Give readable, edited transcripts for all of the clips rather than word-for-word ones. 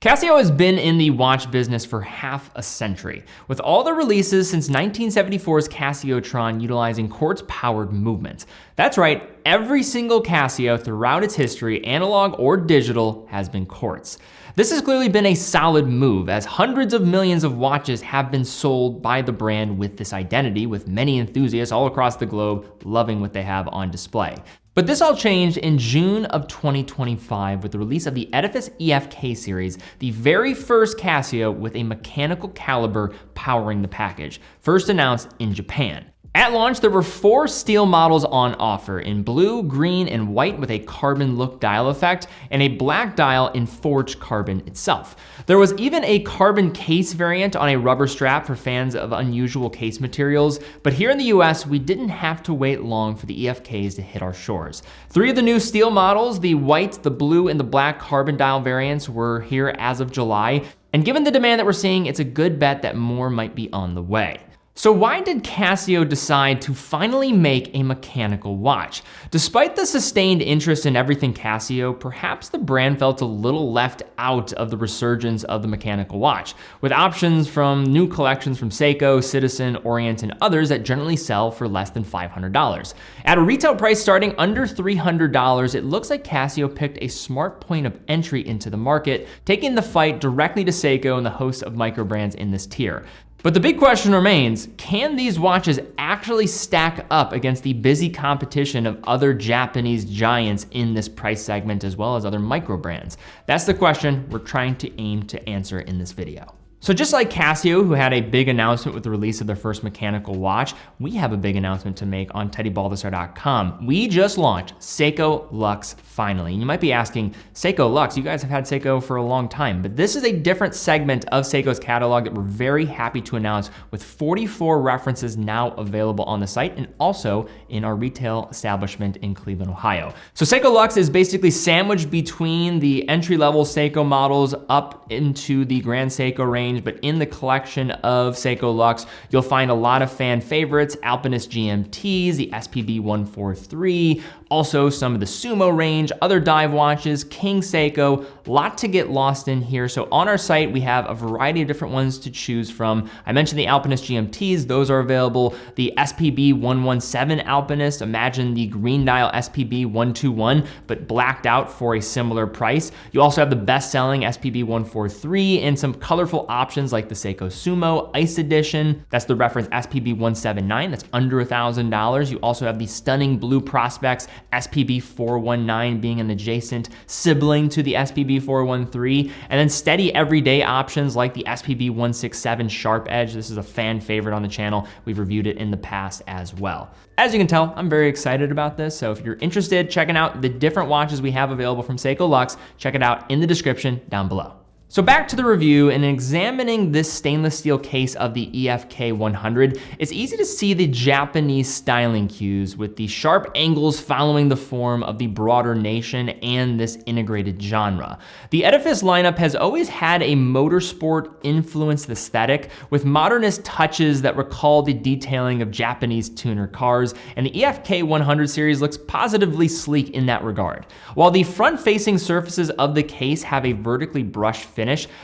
Casio has been in the watch business for half a century, with all the releases since 1974's Casiotron utilizing quartz-powered movements. That's right, every single Casio throughout its history, analog or digital, has been quartz. This has clearly been a solid move, as hundreds of millions of watches have been sold by the brand with this identity, with many enthusiasts all across the globe loving what they have on display. But this all changed in June of 2025 with the release of the Edifice EFK series, the very first Casio with a mechanical caliber powering the package, first announced in Japan. At launch, there were 4 steel models on offer in blue, green, and white with a carbon look dial effect, and a black dial in forged carbon itself. There was even a carbon case variant on a rubber strap for fans of unusual case materials, but here in the US, we didn't have to wait long for the EFKs to hit our shores. 3 of the new steel models, the white, the blue, and the black carbon dial variants, were here as of July, and given the demand that we're seeing, it's a good bet that more might be on the way. So why did Casio decide to finally make a mechanical watch? Despite the sustained interest in everything Casio, perhaps the brand felt a little left out of the resurgence of the mechanical watch, with options from new collections from Seiko, Citizen, Orient, and others that generally sell for less than $500. At a retail price starting under $300, it looks like Casio picked a smart point of entry into the market, taking the fight directly to Seiko and the host of micro brands in this tier. But the big question remains, can these watches actually stack up against the busy competition of other Japanese giants in this price segment, as well as other micro brands? That's the question we're trying to aim to answer in this video. So just like Casio, who had a big announcement with the release of their first mechanical watch, we have a big announcement to make on teddybalthasar.com. We just launched Seiko Luxe finally. And you might be asking, Seiko Luxe, you guys have had Seiko for a long time, but this is a different segment of Seiko's catalog that we're very happy to announce, with 44 references now available on the site and also in our retail establishment in Cleveland, Ohio. So Seiko Luxe is basically sandwiched between the entry-level Seiko models up into the Grand Seiko range, but in the collection of Seiko Luxe, you'll find a lot of fan favorites, Alpinist GMTs, the SPB 143, also some of the Sumo range, other dive watches, King Seiko, lot to get lost in here. So on our site, we have a variety of different ones to choose from. I mentioned the Alpinist GMTs, those are available. The SPB 117 Alpinist, imagine the green dial SPB 121, but blacked out for a similar price. You also have the best-selling SPB 143 and some colorful options like the Seiko Sumo Ice Edition. That's the reference SPB 179, that's under $1,000. You also have the stunning Blue Prospects SPB 419 being an adjacent sibling to the SPB 413, and then steady everyday options like the SPB 167 Sharp Edge. This is a fan favorite on the channel. We've reviewed it in the past as well. As you can tell, I'm very excited about this, so if you're interested checking out the different watches we have available from Seiko Luxe, check it out in the description down below. So back to the review, and examining this stainless steel case of the EFK 100, it's easy to see the Japanese styling cues with the sharp angles following the form of the broader nation and this integrated genre. The Edifice lineup has always had a motorsport influenced aesthetic with modernist touches that recall the detailing of Japanese tuner cars, and the EFK 100 series looks positively sleek in that regard. While the front-facing surfaces of the case have a vertically brushed finish,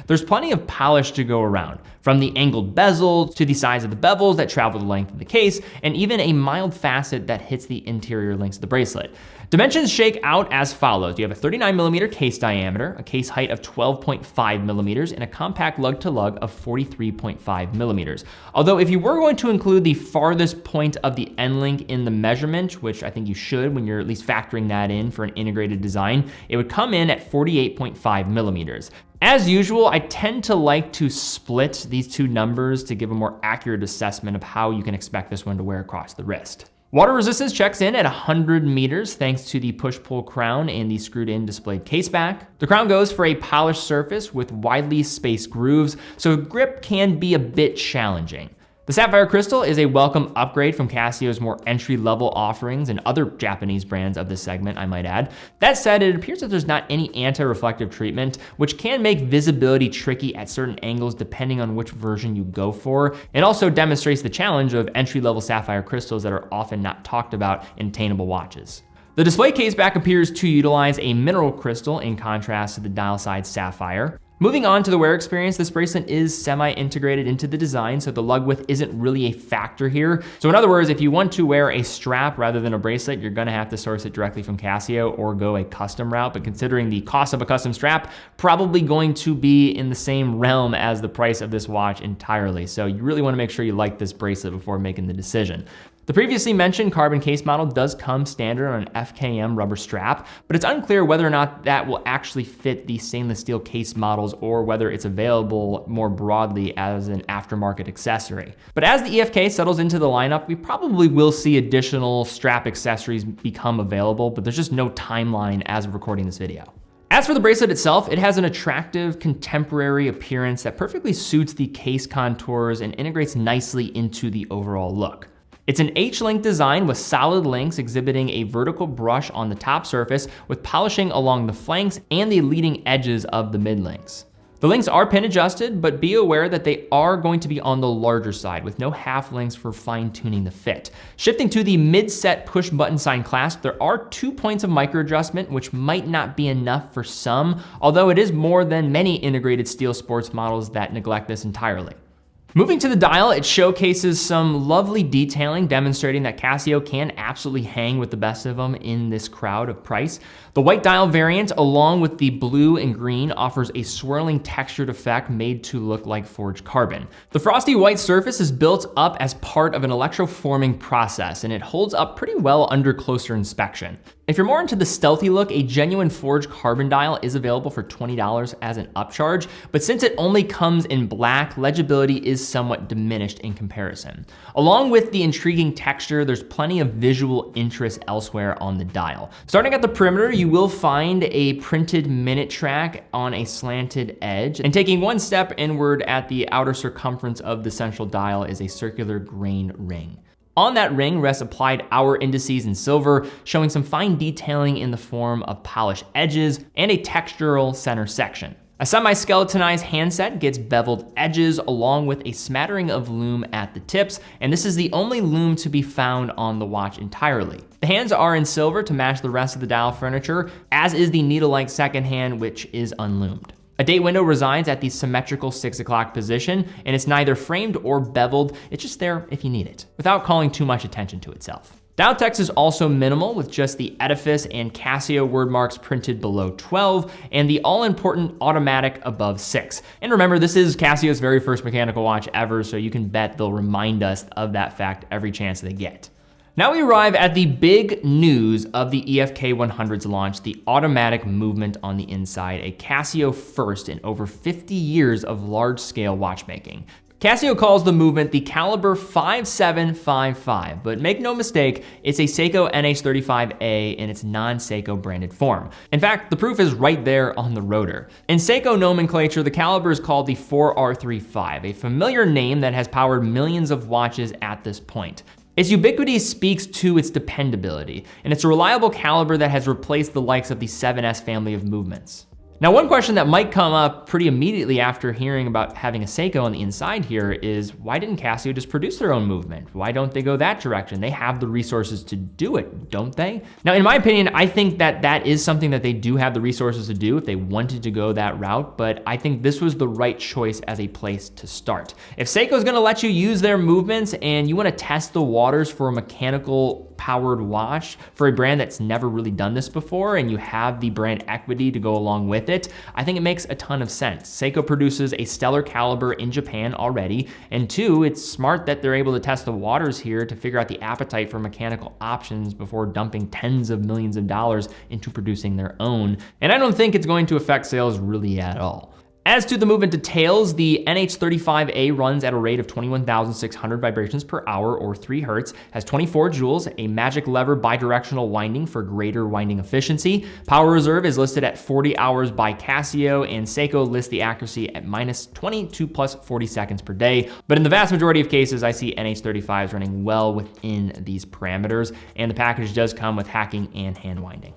there's plenty of polish to go around, from the angled bezel to the size of the bevels that travel the length of the case, and even a mild facet that hits the interior links of the bracelet. Dimensions shake out as follows. You have a 39mm case diameter, a case height of 12.5mm, and a compact lug-to-lug of 43.5mm. Although if you were going to include the farthest point of the end link in the measurement, which I think you should when you're at least factoring that in for an integrated design, it would come in at 48.5mm. As usual, I tend to like to split these two numbers to give a more accurate assessment of how you can expect this one to wear across the wrist. Water resistance checks in at 100 meters thanks to the push-pull crown and the screwed-in displayed caseback. The crown goes for a polished surface with widely spaced grooves, so grip can be a bit challenging. The sapphire crystal is a welcome upgrade from Casio's more entry-level offerings and other Japanese brands of this segment, I might add. That said, it appears that there's not any anti-reflective treatment, which can make visibility tricky at certain angles depending on which version you go for. It also demonstrates the challenge of entry-level sapphire crystals that are often not talked about in attainable watches. The display caseback appears to utilize a mineral crystal in contrast to the dial side sapphire. Moving on to the wear experience, this bracelet is semi-integrated into the design, so the lug width isn't really a factor here. So in other words, if you want to wear a strap rather than a bracelet, you're gonna have to source it directly from Casio or go a custom route. But considering the cost of a custom strap, probably going to be in the same realm as the price of this watch entirely. So you really wanna make sure you like this bracelet before making the decision. The previously mentioned carbon case model does come standard on an FKM rubber strap, but it's unclear whether or not that will actually fit the stainless steel case models or whether it's available more broadly as an aftermarket accessory. But as the EFK settles into the lineup, we probably will see additional strap accessories become available, but there's just no timeline as of recording this video. As for the bracelet itself, it has an attractive contemporary appearance that perfectly suits the case contours and integrates nicely into the overall look. It's an H-link design with solid links exhibiting a vertical brush on the top surface with polishing along the flanks and the leading edges of the mid-links. The links are pin adjusted, but be aware that they are going to be on the larger side with no half links for fine tuning the fit. Shifting to the mid-set push button sign clasp, there are 2 points of micro adjustment, which might not be enough for some, although it is more than many integrated steel sports models that neglect this entirely. Moving to the dial, it showcases some lovely detailing demonstrating that Casio can absolutely hang with the best of them in this crowd of price. The white dial variant, along with the blue and green, offers a swirling textured effect made to look like forged carbon. The frosty white surface is built up as part of an electroforming process, and it holds up pretty well under closer inspection. If you're more into the stealthy look, a genuine forged carbon dial is available for $20 as an upcharge, but since it only comes in black, legibility is somewhat diminished in comparison. Along with the intriguing texture, there's plenty of visual interest elsewhere on the dial. Starting at the perimeter, you will find a printed minute track on a slanted edge, and taking one step inward at the outer circumference of the central dial is a circular grain ring. On that ring rests applied hour indices in silver, showing some fine detailing in the form of polished edges and a textural center section. A semi-skeletonized handset gets beveled edges along with a smattering of lume at the tips, and this is the only lume to be found on the watch entirely. The hands are in silver to match the rest of the dial furniture, as is the needle-like second hand, which is unlumed. A date window resides at the symmetrical 6 o'clock position, and it's neither framed or beveled, it's just there if you need it, without calling too much attention to itself. Dial text is also minimal, with just the Edifice and Casio word marks printed below 12, and the all-important automatic above 6. And remember, this is Casio's very first mechanical watch ever, so you can bet they'll remind us of that fact every chance they get. Now we arrive at the big news of the EFK 100's launch, the automatic movement on the inside, a Casio first in over 50 years of large-scale watchmaking. Casio calls the movement the Caliber 5755, but make no mistake, it's a Seiko NH35A in its non-Seiko branded form. In fact, the proof is right there on the rotor. In Seiko nomenclature, the caliber is called the 4R35, a familiar name that has powered millions of watches at this point. Its ubiquity speaks to its dependability, and it's a reliable caliber that has replaced the likes of the 7S family of movements. Now, one question that might come up pretty immediately after hearing about having a Seiko on the inside here is, why didn't Casio just produce their own movement? Why don't they go that direction? They have the resources to do it, don't they? Now, in my opinion, I think that that is something that they do have the resources to do if they wanted to go that route, but I think this was the right choice as a place to start. If Seiko's gonna let you use their movements and you wanna test the waters for a mechanical powered watch for a brand that's never really done this before, and you have the brand equity to go along with it, I think it makes a ton of sense. Seiko produces a stellar caliber in Japan already, and two, it's smart that they're able to test the waters here to figure out the appetite for mechanical options before dumping tens of millions of dollars into producing their own, and I don't think it's going to affect sales really at all. As to the movement details, the NH35A runs at a rate of 21,600 vibrations per hour or 3 Hertz, has 24 joules, a magic lever bidirectional winding for greater winding efficiency. Power reserve is listed at 40 hours by Casio, and Seiko lists the accuracy at -20 to +40 seconds per day. But in the vast majority of cases, I see NH35s running well within these parameters, and the package does come with hacking and hand winding.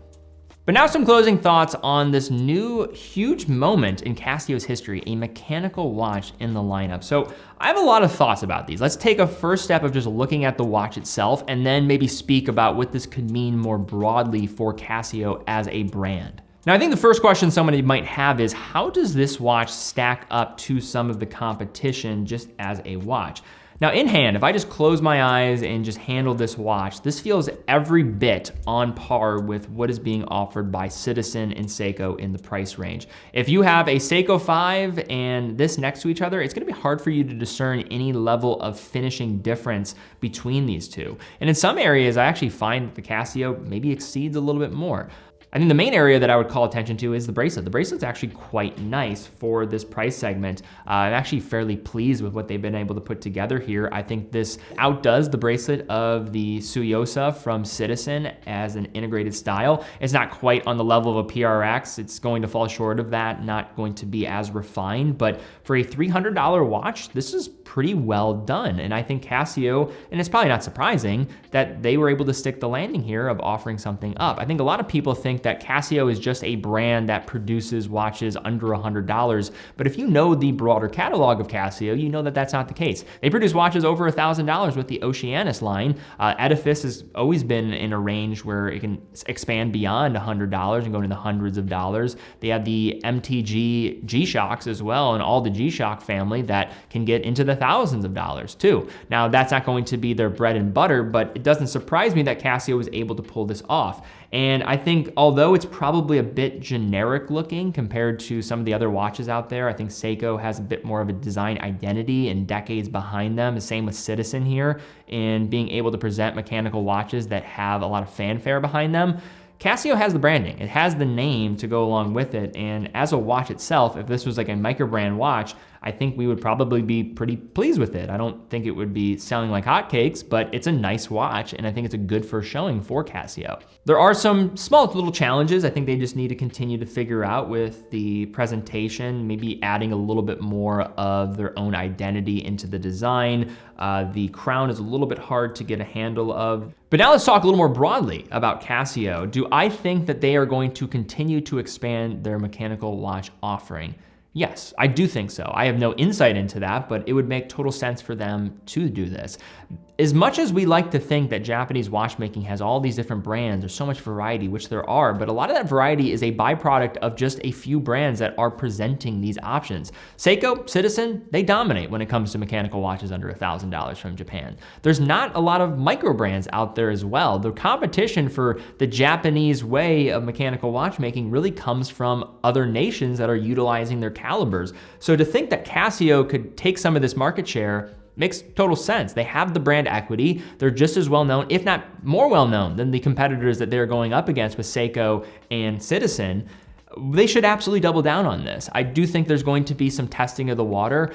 But now some closing thoughts on this new huge moment in Casio's history, a mechanical watch in the lineup. So I have a lot of thoughts about these. Let's take a first step of just looking at the watch itself and then maybe speak about what this could mean more broadly for Casio as a brand. Now, I think the first question somebody might have is, how does this watch stack up to some of the competition just as a watch? Now, in hand, if I just close my eyes and just handle this watch, this feels every bit on par with what is being offered by Citizen and Seiko in the price range. If you have a Seiko 5 and this next to each other, it's gonna be hard for you to discern any level of finishing difference between these two. And in some areas, I actually find that the Casio maybe exceeds a little bit more. I think the main area that I would call attention to is the bracelet. The bracelet's actually quite nice for this price segment. I'm actually fairly pleased with what they've been able to put together here. I think this outdoes the bracelet of the Suyosa from Citizen as an integrated style. It's not quite on the level of a PRX. It's going to fall short of that, not going to be as refined, but for a $300 watch, this is pretty well done. And I think Casio, and it's probably not surprising, that they were able to stick the landing here of offering something up. I think a lot of people think that Casio is just a brand that produces watches under $100. But if you know the broader catalog of Casio, you know that that's not the case. They produce watches over $1,000 with the Oceanus line. Edifice has always been in a range where it can expand beyond $100 and go into the hundreds of dollars. They have the MTG G-Shocks as well, and all the G-Shock family that can get into the thousands of dollars too. Now, that's not going to be their bread and butter, but it doesn't surprise me that Casio was able to pull this off. And I think although it's probably a bit generic looking compared to some of the other watches out there, I think Seiko has a bit more of a design identity and decades behind them. The same with Citizen here, in being able to present mechanical watches that have a lot of fanfare behind them. Casio has the branding, it has the name to go along with it, and as a watch itself, if this was like a micro brand watch, I think we would probably be pretty pleased with it. I don't think it would be selling like hotcakes, but it's a nice watch, and I think it's a good first showing for Casio. There are some small little challenges I think they just need to continue to figure out with the presentation, maybe adding a little bit more of their own identity into the design. The crown is a little bit hard to get a handle of. But now let's talk a little more broadly about Casio. Do I think that they are going to continue to expand their mechanical watch offering? Yes, I do think so. I have no insight into that, but it would make total sense for them to do this. As much as we like to think that Japanese watchmaking has all these different brands, there's so much variety, which there are, but a lot of that variety is a byproduct of just a few brands that are presenting these options. Seiko, Citizen, they dominate when it comes to mechanical watches under $1,000 from Japan. There's not a lot of micro brands out there as well. The competition for the Japanese way of mechanical watchmaking really comes from other nations that are utilizing their calibers. So to think that Casio could take some of this market share makes total sense. They have the brand equity. They're just as well known, if not more well known, than the competitors that they're going up against with Seiko and Citizen. They should absolutely double down on this. I do think there's going to be some testing of the water.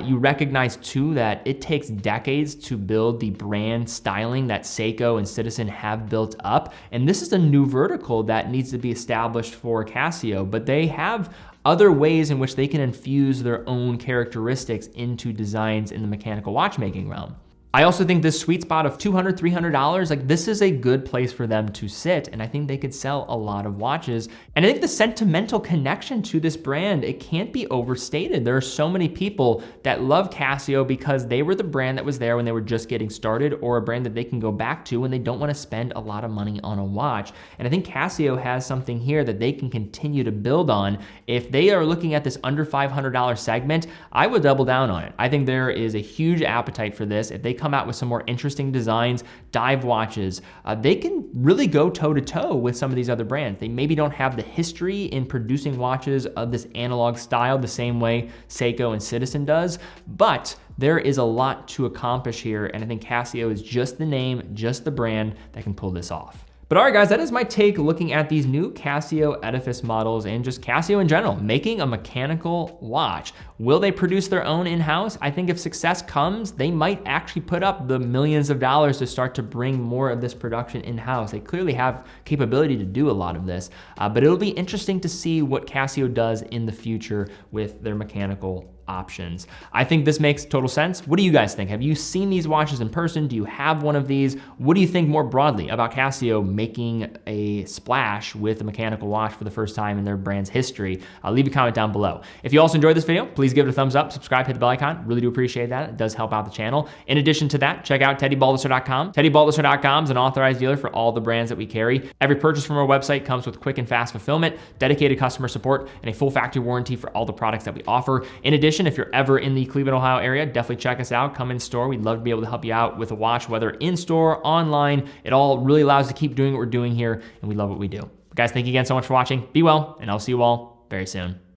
You recognize too that it takes decades to build the brand styling that Seiko and Citizen have built up. And this is a new vertical that needs to be established for Casio, but they have other ways in which they can infuse their own characteristics into designs in the mechanical watchmaking realm. I also think this sweet spot of $200, $300, like this is a good place for them to sit, and I think they could sell a lot of watches. And I think the sentimental connection to this brand, it can't be overstated. There are so many people that love Casio because they were the brand that was there when they were just getting started, or a brand that they can go back to when they don't want to spend a lot of money on a watch. And I think Casio has something here that they can continue to build on. If they are looking at this under $500 segment, I would double down on it. I think there is a huge appetite for this. If they come out with some more interesting designs, dive watches, they can really go toe to toe with some of these other brands. They maybe don't have the history in producing watches of this analog style the same way Seiko and Citizen does, but there is a lot to accomplish here, and I think Casio is just the name, just the brand that can pull this off. But all right, guys, that is my take looking at these new Casio Edifice models and just Casio in general, making a mechanical watch. Will they produce their own in-house? I think if success comes, they might actually put up the millions of dollars to start to bring more of this production in-house. They clearly have capability to do a lot of this, but it'll be interesting to see what Casio does in the future with their mechanical options. I think this makes total sense. What do you guys think? Have you seen these watches in person? Do you have one of these? What do you think more broadly about Casio making a splash with a mechanical watch for the first time in their brand's history. Leave a comment down below. If you also enjoyed this video, please give it a thumbs up, subscribe, hit the bell icon. Really do appreciate that. It does help out the channel. In addition to that, check out teddybaldisser.com. teddybaldisser.com is an authorized dealer for all the brands that we carry. Every purchase from our website comes with quick and fast fulfillment, dedicated customer support, and a full factory warranty for all the products that we offer. In addition, if you're ever in the Cleveland, Ohio area, definitely check us out. Come in store. We'd love to be able to help you out with a watch, whether in store, online. It all really allows us to keep doing what we're doing here, and we love what we do. But guys, thank you again so much for watching. Be well, and I'll see you all very soon.